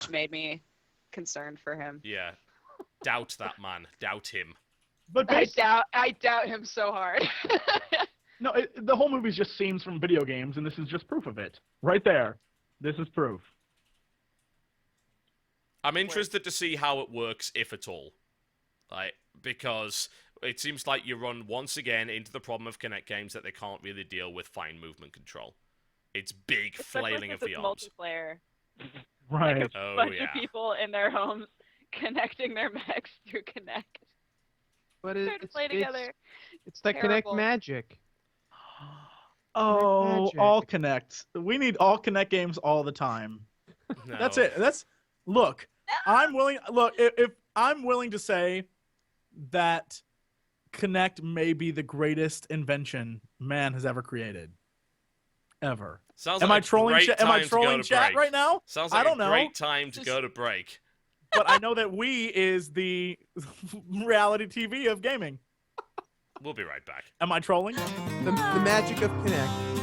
just made me concerned for him. Yeah. Doubt that man. Doubt him. But I doubt him so hard. no, the whole movie's just scenes from video games, and this is just proof of it. Right there. This is proof. I'm interested to see how it works, if at all. Like, because it seems like you run once again into the problem of Kinect games that they can't really deal with fine movement control. It's big flailing of the arms. Multiplayer. Right. Like a bunch of people in their homes connecting their mechs through Kinect. But Trying to play together. It's that Terrible. Kinect magic. Oh, Magic. all Connect. We need all Connect games all the time. No. That's it. Look. I'm willing. Look, if I'm willing to say that Connect may be the greatest invention man has ever created. Ever. Sounds Am like I trolling? Am I trolling chat right now? Sounds like I don't know. a great time to go to break. But I know that Wii is the reality TV of gaming. We'll be right back. Am I trolling? The magic of Kinect.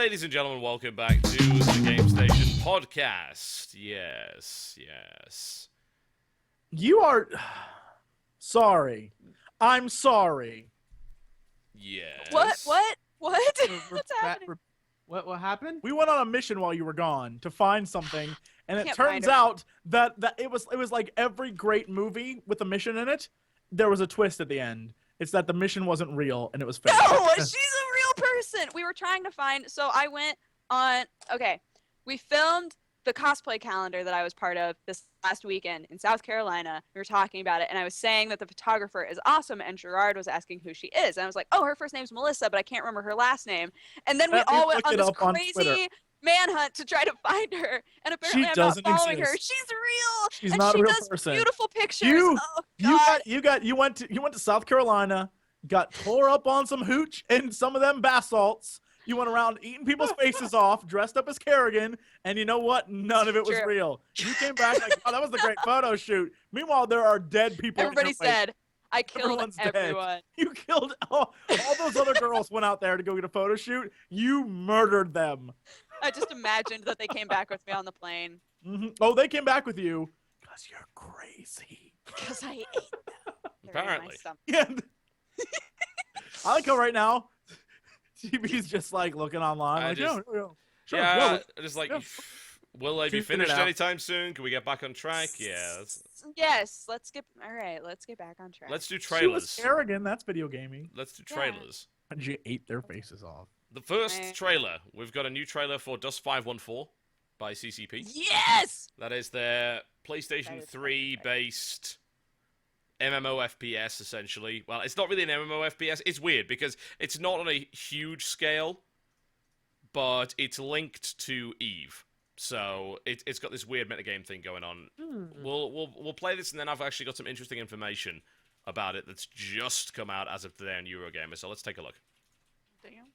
Ladies and gentlemen, welcome back to the Game Station podcast. Yes. You are sorry. I'm sorry. Yes. What? What? Re- What's re- happening? What happened? We went on a mission while you were gone to find something, and it Can't turns find her. out that it was like every great movie with a mission in it. There was a twist at the end. It's that the mission wasn't real and it was fake. No, she's a real person. We were trying to find. So I went on. Okay, we filmed the cosplay calendar that I was part of this last weekend in South Carolina. We were talking about it, and I was saying that the photographer is awesome, and Gerard was asking who she is. And I was like, oh, her first name's Melissa, but I can't remember her last name. And then we Let me all went look on it this up on Twitter. crazy manhunt to try to find her. And apparently I'm not doesn't following her. exist. She's real. She's and not a she real does person. beautiful pictures. You- Oh, God. You went to South Carolina, got tore up on some hooch and some of them basalts. You went around eating people's faces off, dressed up as Kerrigan, and you know what? None of it was True. real. You came back like, oh, that was a great photo shoot. Meanwhile, there are dead people. in Everybody your wake. said, I killed Everyone's dead. everyone. You killed all those other girls went out there to go get a photo shoot. You murdered them. I just imagined that they came back with me on the plane Oh, they came back with you because you're crazy. because I ate them. They're in my Apparently. stomach. And I like how right now TB's just like looking online. I Like, just- sure, Yeah, let's- just like, yeah. will they be Figure it finished out. anytime soon? Can we get back on track? Yeah. Yes, let's get. All right, let's get back on track. Let's do She was trailers. Kerrigan. That's video gaming. Let's do Yeah. trailers. And she ate their faces off. The first Right. trailer, we've got a new trailer for Dust 514 by CCP. Yes. That is their PlayStation That is 3 right. based MMO FPS, essentially. Well, it's not really an MMO FPS. It's weird because it's not on a huge scale, but it's linked to Eve. So it's got this weird metagame thing going on. We'll play this, and then I've actually got some interesting information about it that's just come out as of today on Eurogamer. So let's take a look. Damn.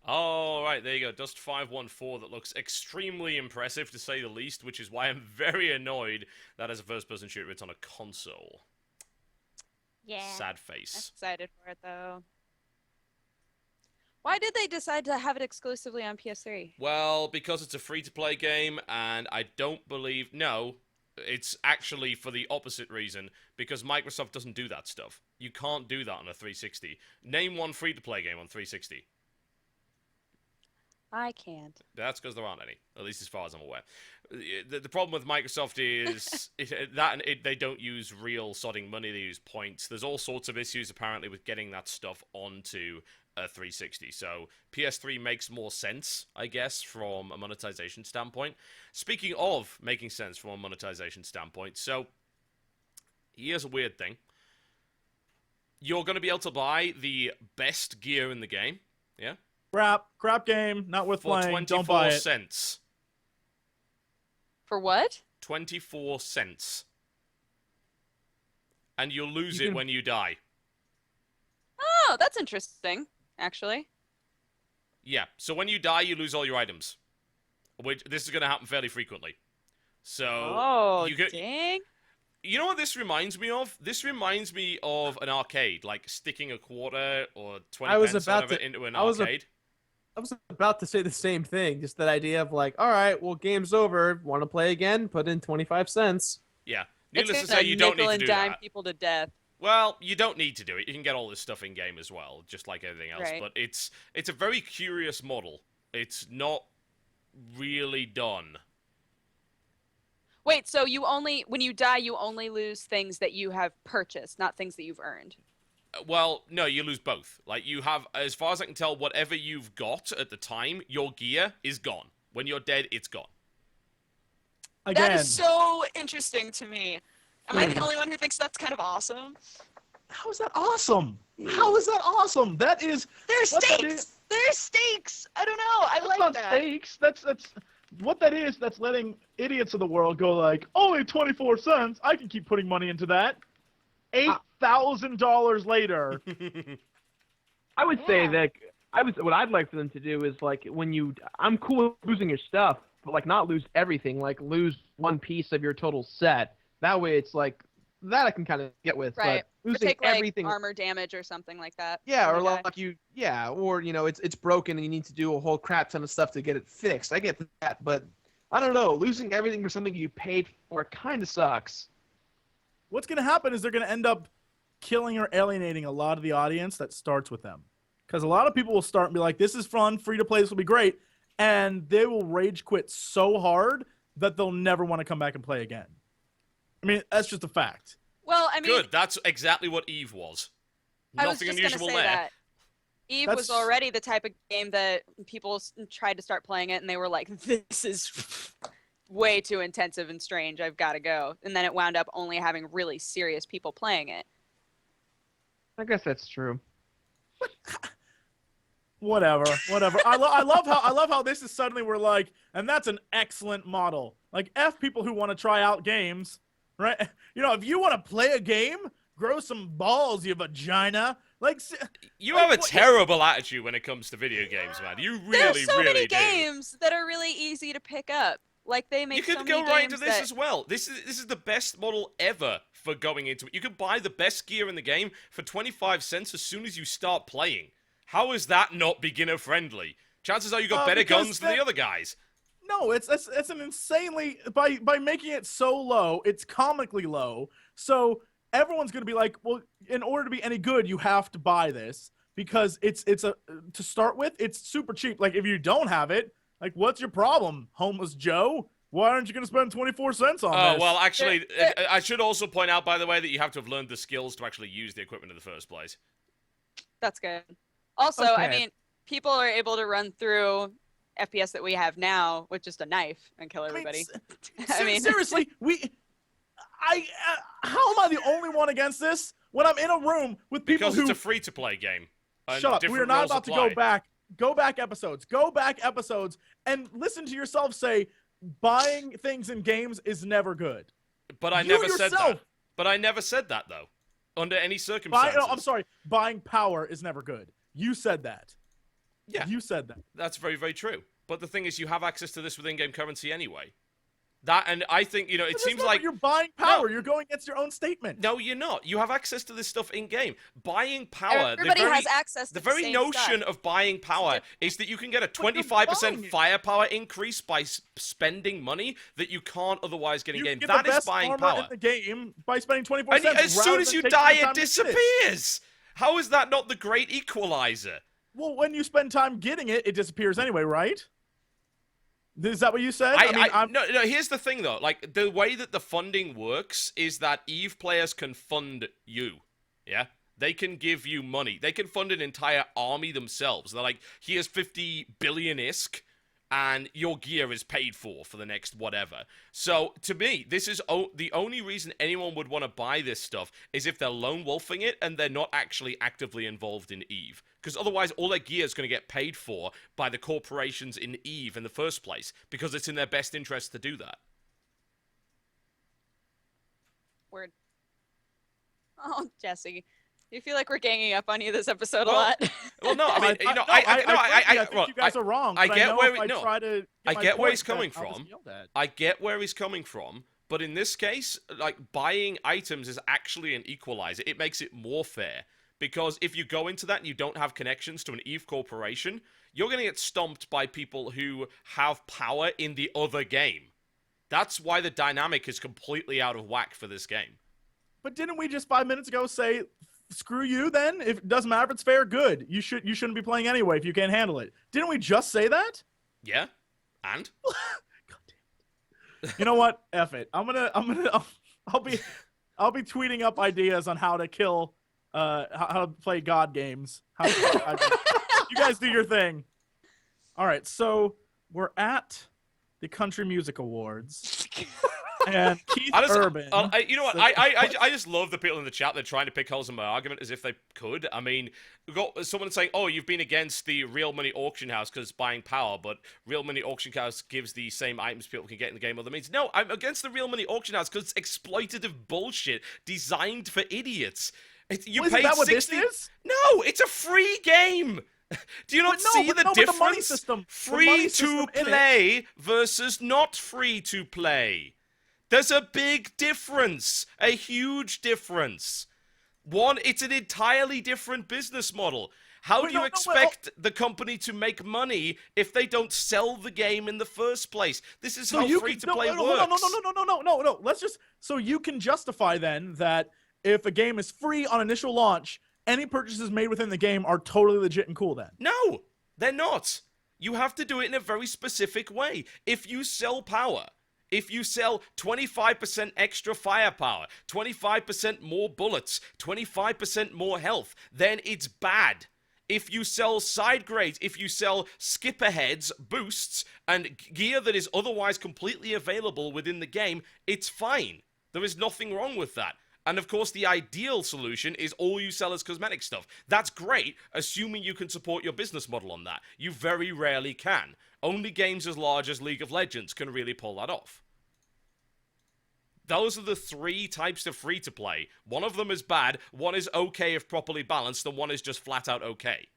All right, there you go. Dust 514 that looks extremely impressive, to say the least, which is why I'm very annoyed that as a first-person shooter, it's on a console. Yeah. Sad I'm face. excited for it though. Why did they decide to have it exclusively on PS3? Well, because it's a free-to-play game, and I don't believe... No, it's actually for the opposite reason, because Microsoft doesn't do that stuff. You can't do that on a 360. Name one free-to-play game on 360. I can't. That's because there aren't any, at least as far as I'm aware. The problem with Microsoft is they don't use real sodding money, they use points. There's all sorts of issues, apparently, with getting that stuff onto a 360. So PS3 makes more sense, I guess, from a monetization standpoint. Speaking of making sense from a monetization standpoint, so here's a weird thing. you're going to be able to buy the best gear in the game. Yeah. Crap game, not worth For playing. 24 Don't buy it. cents. For what? 24 cents. And you'll lose You it can- when you die. Oh, that's interesting, actually. Yeah, so when you die, you lose all your items. Which this is going to happen fairly frequently. So Oh, you get, dang. you know what this reminds me of? This reminds me of an arcade, like sticking a quarter or 20 I was pence or about whatever to- into an I was a- arcade. I was about to say the same thing. Just that idea of like, all right, well, game's over. Want to play again? Put in 25 cents. Yeah. It's Needless to gonna say, you don't need nickel to and do dime that. people to death. Well, you don't need to do it. You can get all this stuff in game as well, just like everything else. Right. But it's a very curious model. It's not really done. Wait, so when you die, you only lose things that you have purchased, not things that you've earned. Well, no, you lose both. Like, you have, as far as I can tell, whatever you've got at the time, your gear is gone. When you're dead, it's gone. Again, That is so interesting to me. Am I the only one who thinks that's kind of awesome? How is that awesome? How is that awesome? That is There's what that stakes. is- There's stakes. I don't know. I That's like not that. stakes. That's what that is. That's letting idiots of the world go like, only 24 cents. I can keep putting money into that. $8,000 later. I would say Yeah. that what I'd like for them to do is like I'm cool with losing your stuff, but like not lose everything, like lose one piece of your total set. That way it's like that I can kind of get with, Right. but Or losing take like everything. armor damage or something like that. Yeah, when or you die. like or it's broken and you need to do a whole crap ton of stuff to get it fixed. I get that, but I don't know, losing everything for something you paid for kind of sucks. what's going to happen is they're going to end up killing or alienating a lot of the audience that starts with them. Because a lot of people will start and be like, this is fun, free to play, this will be great. And they will rage quit so hard that they'll never want to come back and play again. I mean, that's just a fact. Well, I mean, Good, that's exactly what Eve was. I was Nothing just unusual gonna say there. that. Eve That's- was already the type of game that people tried to start playing it, and they were like, "This is way too intensive and strange. I've got to go." And then it wound up only having really serious people playing it. I guess that's true. Whatever. I love how this is suddenly we're like, and that's an excellent model. Like F people who want to try out games, right? You know, if you want to play a game, grow some balls, you vagina. Like, You Like, have a what- terrible attitude when it comes to video games, man. You really, There's so really many do. games that are really easy to pick up. Like they make You could so go many right games into this that- as well. This is the best model ever for going into it. You could buy the best gear in the game for 25 cents as soon as you start playing. How is that not beginner friendly? Chances are you got better because guns than the other guys. no, it's an insanely by making it so low, it's comically low. So everyone's gonna be like, well, in order to be any good, you have to buy this because it's a to start with, it's super cheap. Like if you don't have it, like what's your problem, homeless Joe? Why aren't you gonna spend 24 cents on Oh, this? well, actually, I should also point out, by the way, that you have to have learned the skills to actually use the equipment in the first place. That's good. Also, I Okay. mean, people are able to run through FPS that we have now with just a knife and kill I mean, everybody. I I mean- seriously, how am I the only one against this? When I'm in a room with people Because who it's a free-to-play game. and shut up, we different are not rules about to apply. go back episodes, and listen to yourself say buying things in games is never good. But I You never said that. yourself- But I never said that, though. Under any Buy, circumstances. no, I'm sorry, buying power is never good. You said that. Yeah. You said that. That's very, very true. But the thing is, you have access to this with in-game currency anyway. That, and I think, it But seems that's not like... what you're buying power. You're going against your own statement. No, you're not. You have access to this stuff in-game. Buying power... Everybody has access to The the very same notion stuff. of buying power is that you can get a you're 25% buying it. firepower increase by spending money that you can't otherwise get You in-game. get That the is best buying armor power. in the game by spending 24 And cents. as soon rather as than you taking die, the time it to get disappears! How is that not the great equalizer? Well, when you spend time getting it, it disappears anyway, right? Is that what you said? No, here's the thing, though. Like, the way that the funding works is that EVE players can fund you. Yeah? They can give you money. They can fund an entire army themselves. They're like, here's 50 billion ISK. and your gear is paid for the next whatever. So, to me, this is the only reason anyone would want to buy this stuff is if they're lone wolfing it and they're not actually actively involved in EVE. Because otherwise, all their gear is going to get paid for by the corporations in EVE in the first place, because it's in their best interest to do that. Word. Oh, Jesse. Do you feel like we're ganging up on you this episode a Well, lot? Well, no, I mean, I think you guys are wrong. I but get know where if I no, try to I my get where point he's coming that I was from. yelled at. I get where he's coming from, but in this case, like, buying items is actually an equalizer. It makes it more fair, because if you go into that and you don't have connections to an EVE corporation, you're going to get stomped by people who have power in the other game. That's why the dynamic is completely out of whack for this game. But didn't we just 5 minutes ago say, screw you then? If it doesn't matter if it's fair, good. You shouldn't be playing anyway if you can't handle it. Didn't we just say that? Yeah? And? God damn it. You know what? F it. I'll be tweeting up ideas on how to kill how to play God games. You guys do your thing. All right, so we're at the Country Music Awards. And Keith Urban. You know what? I just love the people in the chat that are trying to pick holes in my argument as if they could. I mean, we've got someone saying, "Oh, you've been against the real money auction house because buying power, but real money auction house gives the same items people can get in the game other means." No, I'm against the real money auction house because it's exploitative bullshit designed for idiots. You Isn't paid that what 60. this is? No, it's a free game. Do you not see the difference? The money system, Free to play versus not free to play. There's a big difference, a huge difference. One, it's an entirely different business model. How do you expect the company to make money if they don't sell the game in the first place? This is how free-to-play works. No. Let's just, so you can justify then that if a game is free on initial launch, any purchases made within the game are totally legit and cool then. No, they're not. You have to do it in a very specific way. If you sell power, if you sell 25% extra firepower, 25% more bullets, 25% more health, then it's bad. If you sell side grades, if you sell skipper heads, boosts, and gear that is otherwise completely available within the game, it's fine. There is nothing wrong with that. And of course, the ideal solution is all you sell as cosmetic stuff. That's great, assuming you can support your business model on that. You very rarely can. Only games as large as League of Legends can really pull that off. Those are the three types of free-to-play. One of them is bad, one is okay if properly balanced, and one is just flat-out okay.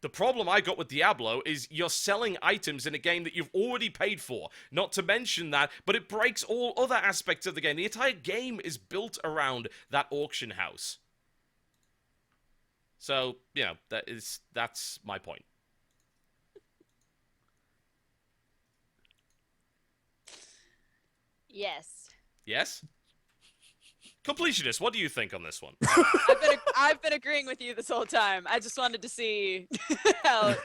The problem I got with Diablo is you're selling items in a game that you've already paid for. Not to mention that, but it breaks all other aspects of the game. The entire game is built around that auction house. So, you know, that's my point. Yes. Yes? Completionist, what do you think on this one? I've been agreeing with you this whole time. I just wanted to see how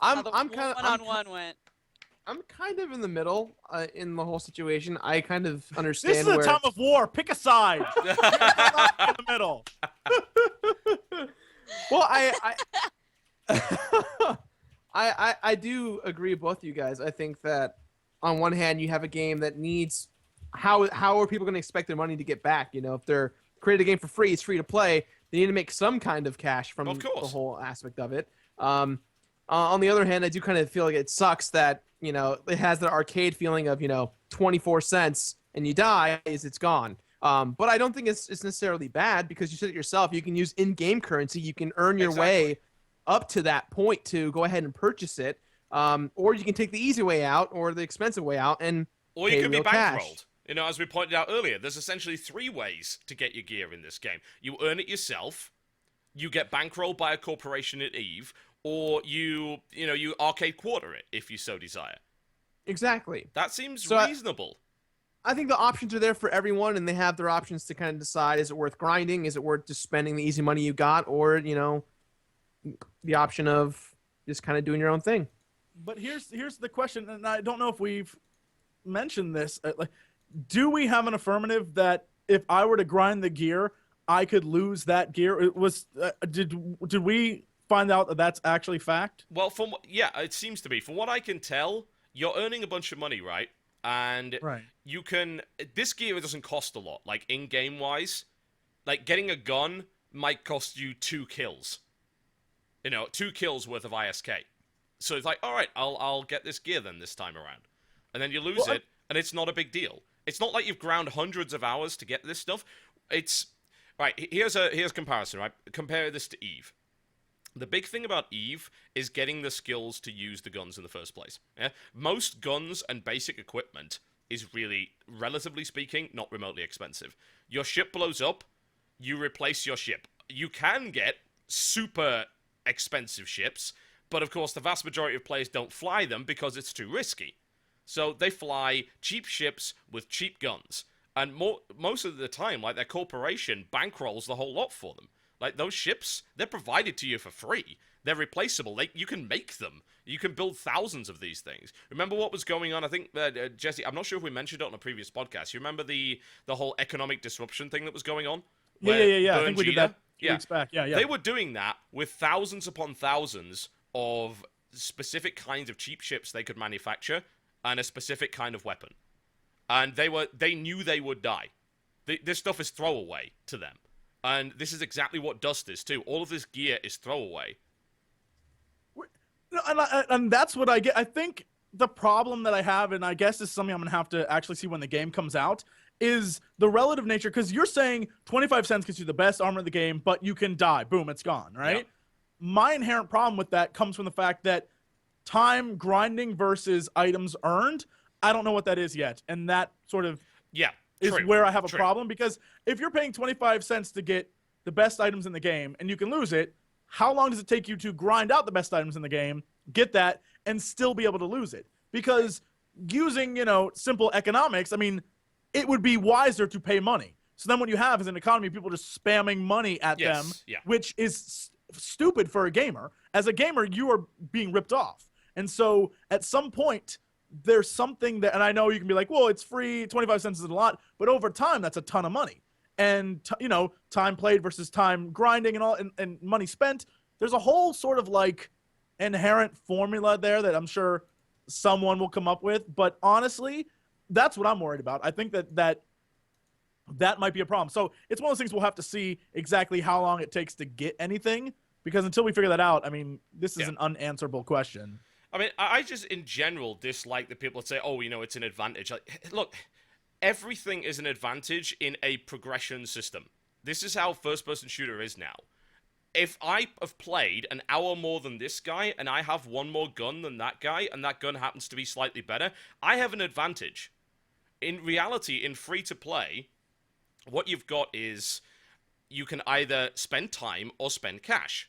I'm the kind of one-on-one went. I'm kind of in the middle in the whole situation. I kind of understand. This is a time of war. Pick a side. You're not in the middle. Well, I do agree with both of you guys. I think that on one hand, you have a game that needs how are people going to expect their money to get back? You know, if they're creating a game for free, it's free to play. They need to make some kind of cash from the whole aspect of it. On the other hand, I do kind of feel like it sucks that, you know, it has the arcade feeling of, you know, 24 cents and you die, it's gone. But I don't think it's necessarily bad because you said it yourself. You can use in-game currency. You can earn your way up to that point to go ahead and purchase it. Or you can take the easy way out or the expensive way out and or you pay can be real bankrolled. cash. You know, as we pointed out earlier, there's essentially 3 ways to get your gear in this game. You earn it yourself, you get bankrolled by a corporation at EVE, or you arcade quarter it if you so desire. Exactly. That seems So reasonable. I think the options are there for everyone, and they have their options to kind of decide: is it worth grinding? Is it worth just spending the easy money you got, or you know, the option of just kind of doing your own thing? But here's the question, and I don't know if we've mentioned this. Do we have an affirmative that if I were to grind the gear, I could lose that gear? It was did we find out that that's actually fact? Well, yeah, it seems to be. From what I can tell, you're earning a bunch of money, right? And Right. you can. This gear doesn't cost a lot, like in-game wise. Like getting a gun might cost you 2 kills. 2 kills worth of ISK. So it's like, all right, I'll get this gear then this time around, and then you lose it, and it's not a big deal. It's not like you've ground hundreds of hours to get this stuff. It's right. Here's a comparison. Right, compare this to Eve. The big thing about Eve is getting the skills to use the guns in the first place. Yeah? Most guns and basic equipment is really, relatively speaking, not remotely expensive. Your ship blows up, you replace your ship. You can get super expensive ships, but of course the vast majority of players don't fly them because it's too risky. So they fly cheap ships with cheap guns. And most of the time, like, their corporation bankrolls the whole lot for them. Like, those ships, they're provided to you for free. They're replaceable. You can make them. You can build thousands of these things. Remember what was going on? I think, Jesse, I'm not sure if we mentioned it on a previous podcast. You remember the whole economic disruption thing that was going on? Yeah. I think we did that 2 weeks back. Yeah. They were doing that with thousands upon thousands of specific kinds of cheap ships they could manufacture and a specific kind of weapon. And they knew they would die. This stuff is throwaway to them. And this is exactly what Dust is, too. All of this gear is throwaway. And that's what I get. I think the problem that I have, and I guess this is something I'm going to have to actually see when the game comes out, is the relative nature. Because you're saying 25 cents gets you the best armor in the game, but you can die. Boom, it's gone, right? Yeah. My inherent problem with that comes from the fact that time grinding versus items earned, I don't know what that is yet. And that sort of is where I have a problem, because if you're paying 25 cents to get the best items in the game and you can lose it, how long does it take you to grind out the best items in the game, get that, and still be able to lose it? Because using, simple economics, I mean, it would be wiser to pay money. So then what you have is an economy of people just spamming money at them, which is stupid for a gamer. As a gamer, you are being ripped off. And so at some point, there's something that, and I know you can be like, well, it's free, 25 cents is a lot, but over time, that's a ton of money. And, time played versus time grinding and all, and money spent, there's a whole sort of like inherent formula there that I'm sure someone will come up with. But honestly, that's what I'm worried about. I think that might be a problem. So it's one of those things we'll have to see exactly how long it takes to get anything, because until we figure that out, I mean, this is an unanswerable question. I mean, I just, in general, dislike the people that say, oh, it's an advantage. Like, look, everything is an advantage in a progression system. This is how first-person shooter is now. If I have played an hour more than this guy, and I have one more gun than that guy, and that gun happens to be slightly better, I have an advantage. In reality, in free-to-play, what you've got is you can either spend time or spend cash.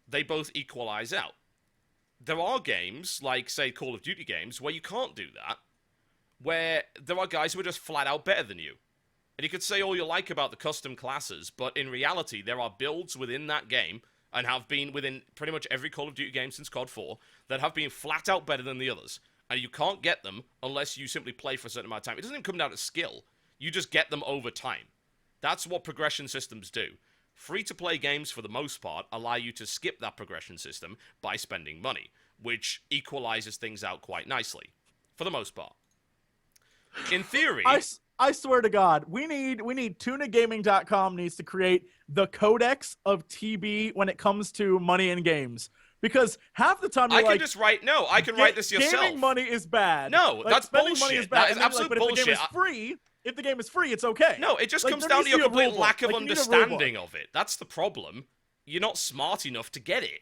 They both equalize out. There are games, like, say, Call of Duty games, where you can't do that, where there are guys who are just flat out better than you. And you could say all you like about the custom classes, but in reality, there are builds within that game, and have been within pretty much every Call of Duty game since COD 4, that have been flat out better than the others. And you can't get them unless you simply play for a certain amount of time. It doesn't even come down to skill. You just get them over time. That's what progression systems do. Free-to-play games, for the most part, allow you to skip that progression system by spending money, which equalizes things out quite nicely, for the most part. In theory... I swear to God, we need tunagaming.com needs to create the codex of TB when it comes to money in games. Because half the time you're I can write this yourself. Gaming money is bad. No, that's spending bullshit. money is bad. That is absolute but bullshit. If the game is free, it's okay. No, it just comes there down to needs your be a complete rule lack book. of You need a rule understanding book. of it. That's the problem. You're not smart enough to get it.